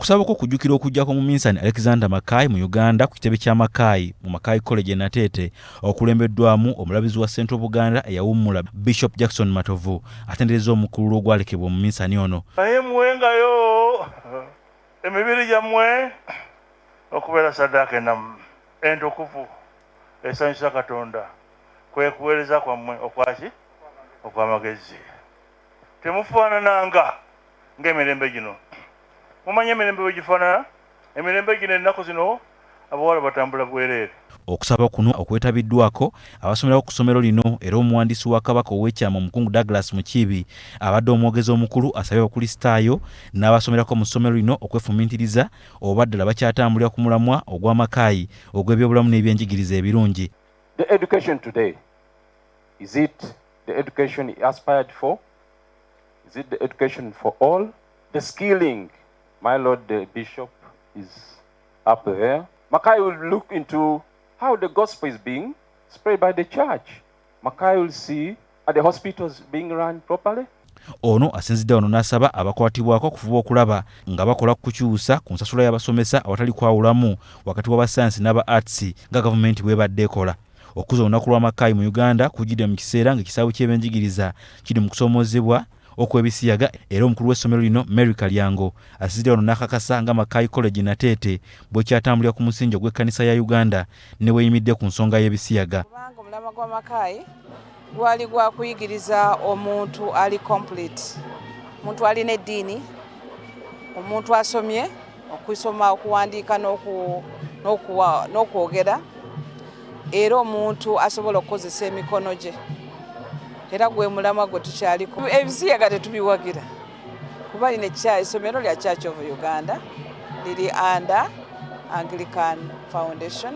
Okusaba ko kujjukira okujjako mu minsani Alexander Mackay mu Uganda ku kitebe kya Mackay mu Mackay College Natete okulembeddwamu omulabizi wa Central Buganda eyawummula Bishop Jackson Matovu atendereza omukulu ogwalekebwa mu minsani ono. Naye muwengayo emibiri gyammwe okubeera saddaaka ennamu entukuvu esanyusa Katonda kwe kuweereza kwammwe okwaki okw'amagezi. Temufaanananga ng'emirembe gino. Mumanye emirembe bwe gifaanana, emirembe gino ennaku zino abawala batambula bwereere. Okusaba kuno okwetabiddwako abasomera ku ssomero lino era omuwandiisi wa Kabaka ow'ekyama omukungu Douglas Mukiibi abadde omwogezi omukulu asabye abakulisitaayo n'abasomerako mu ssomero lino okwefumiitiriza oba ddala bakyatambulira ku mulamwa ogwa Mackay ogw'ebyobulamu n'ebyenjigiriza ebirungi. The education today, is it the education he aspired for? Is it the education for all? The skilling, my Lord the Bishop is up there. Mackay will look into how the gospel is being spread by the church. Mackay will see are the hospitals being run properly. Ono asinzidde ono n'asaba abakwatibwako okufuba okulaba nga bakola kukyusa ku nsasula y'abasomesa awatali kwawulamu wakati w'abasayansi n'aba arts nga gavumenti bw'ebadde ekola. Okuza olunaku lwa Mackay mu Uganda kujjidde mu kiseera ng'ekisaawe ky'ebyenjigiriza kiri mu kusoomozebwa okw'ebisiyaga era omukulu w'essomero lino Mary Kalyango asizidde ono n'akakasa nga Mackay College Natete bwe kyatambulira ku musingi ogw'ekkanisa ya Uganda ne weeyimidde ku nsonga y'ebisiyaga. Kubanga omulamwa gwa Mackay gwali gwa kuyigiriza omuntu ali complete, omuntu alina eddiini, omuntu asomye okusoma okuwandiika n'okwogera era omuntu asobola okukozesa emikono gye. Era gwe mulamwa gwe tukyaliko. Ebisiyaga tetubiwagira kuba lino essomero lya Church of Uganda liri under Anglican Foundation.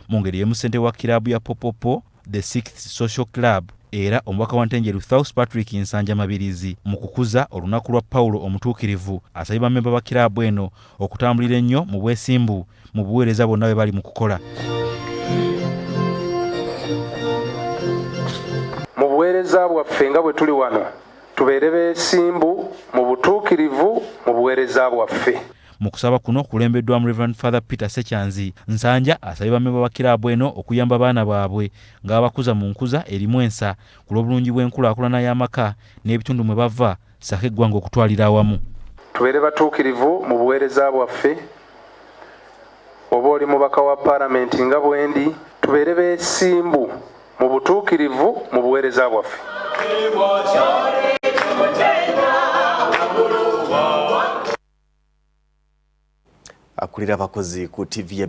Mu ngeri y'emu ssente wa kiraabu ya Popopo the 6th Social Club era omubaka wa Ntenjeru South Patrick Nsanja Mabirizi mu kukuza olunaku lwa Paulo omutuukirivu asabye bammemba ba kiraabu eno okutambulira ennyo mu bwesimbu mu buweereza bonna bwe bali mu kukola. Mu buweereza bwaffe nga bwe tuli wano tubeere beesimbu mu butuukirivu mu buweereza bwaffe. Mu kusaba kuno kulembeddwamu Reverend Father Peter Secyanzi Nsanja asabye bammemba ba kiraabu eno okuyamba abaana baabwe nga babakuza mu nkuza erimu ensa ku lw'obulungi bw'enkulaakulana y'amaka n'ebitundu mwe bava sako eggwanga okutwalira awamu. Tubeere batuukirivu mu buweereza bwaffe. Oba oli mubaka wa paalamenti nga bwendi tubeere beesimbu mu butuukirivu mu buweereza bwaffe. Akulira abakozi ku TV